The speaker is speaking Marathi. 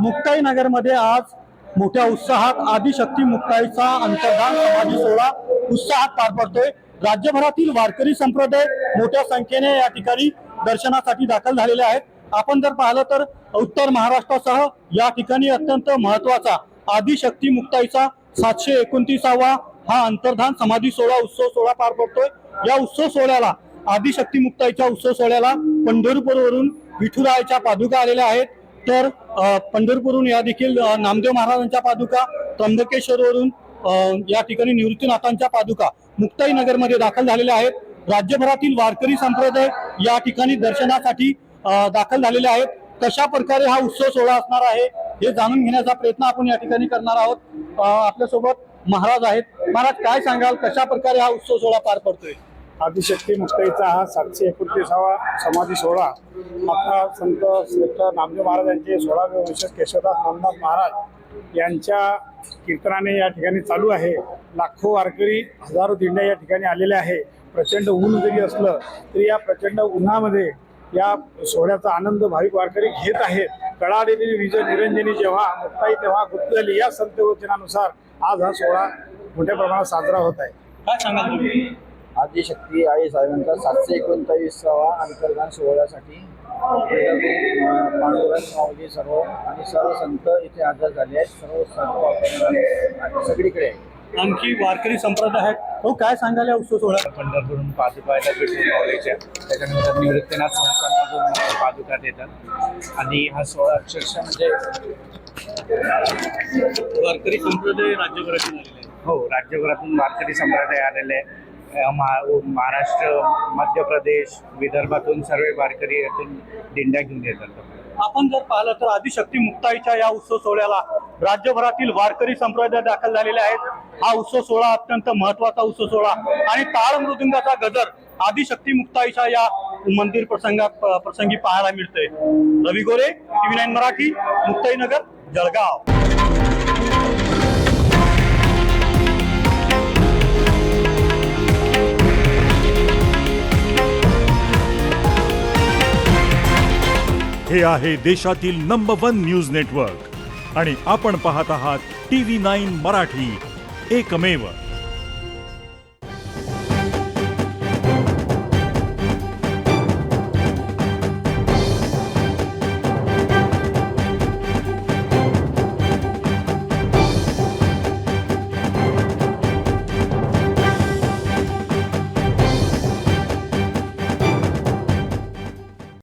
मुक्ताई नगरमध्ये आज मोठ्या उत्साहात आदिशक्ती मुक्ताईचा अंतर्धान समाधी सोहळा उत्साहात पार पडतोय। राज्यभरातील वारकरी संप्रदाय मोठ्या संख्येने या ठिकाणी दर्शनासाठी दाखल झालेले आहेत। आपण जर पाहिलं तर उत्तर महाराष्ट्रासह या ठिकाणी अत्यंत महत्त्वाचा आदिशक्ती मुक्ताईचा 729वा हा अंतर्धान समाधी सोहळा उत्सव सोहळा पार पडतोय। या उत्सव सोहळ्याला आदिशक्ती मुक्ताईच्या उत्सव सोहळ्याला पंढरपूरवरून विठुरायाच्या पादुका आलेल्या आहेत। तर पंढरपूरहून या देखील नामदेव महाराजांच्या पादुका, त्र्यंबकेश्वरवरून या ठिकाणी निवृत्तीनाथांच्या पादुका मुक्ताई नगरमध्ये दाखल झालेल्या आहेत। राज्यभरातील वारकरी संप्रदाय या ठिकाणी दर्शनासाठी दाखल झालेले आहेत। कशा प्रकारे हा उत्सव सोहळा असणार आहे हे जाणून घेण्याचा प्रयत्न आपण या ठिकाणी करणार आहोत। आपल्यासोबत महाराज आहेत। महाराज, काय सांगाल, कशा प्रकारे हा उत्सव सोहळा पार पडतोय? आदिशक्ती मुक्ताईचा हा 729वा समाधी सोहळा आता संत श्रेष्ठ नामदेव महाराजांचे 16वे वंशज केशवदास नामदास महाराज यांच्या कीर्तनाने या ठिकाणी चालू आहे। लाखो वारकरी, हजारो दिंड्या या ठिकाणी आलेल्या आहे। प्रचंड ऊन जरी असलं तरी या प्रचंड उन्हामध्ये या सोहळ्याचा आनंद भाविक वारकरी घेत आहेत। कडालेली विज निरंजनी जेव्हा मुक्ताई तेव्हा गुप्त झाली या संत वचनानुसार आज हा सोहळा मोठ्या प्रमाणात साजरा होत आहे। काय सांगाल तुम्ही? आदिशक्ती आई साहेबांचा 729वा अंतर्धान सोहळ्यासाठी पांडुरंग माऊली सर्व आणि सर्व संत इथे हजर झाले आहेत। सर्व संत सगळीकडे आणखी वारकरी संप्रदाय आहेत। हो, काय सांगाल या उत्सव सोहळ्यात? पंढरपूरहून पादुका येतात विठ्ठल माऊलीच्या, त्याच्यानंतर निवृत्तीनाथ संस्थानातून पादुका देतात आणि हा सोहळा अक्षरशः म्हणजे वारकरी संप्रदाय राज्यभरातून आलेले आहेत। हो, राज्यभरातून वारकरी संप्रदाय आलेले आहे। महाराष्ट्र, मध्य प्रदेश, विदर्भातून सर्व वारकरी यातून दिंड्या घेऊन येतात। आपण जर पाहिलं तर आदिशक्ती मुक्ताईच्या या उत्सव सोहळ्याला राज्यभरातील वारकरी संप्रदाय दाखल झालेले आहेत। हा उत्सव सोहळा अत्यंत महत्त्वाचा उत्सव सोहळा आणि टाळ मृदुंगाचा गजर आदिशक्ती मुक्ताईच्या या मंदिर प्रसंगी पाहायला मिळतोय। रवी गोरे, TV9 मराठी, मुक्ताईनगर, जळगाव। हे आहे देशातील नंबर 1 न्यूज नेटवर्क आणि आपण पाहत आहात TV9 मराठी, एकमेव।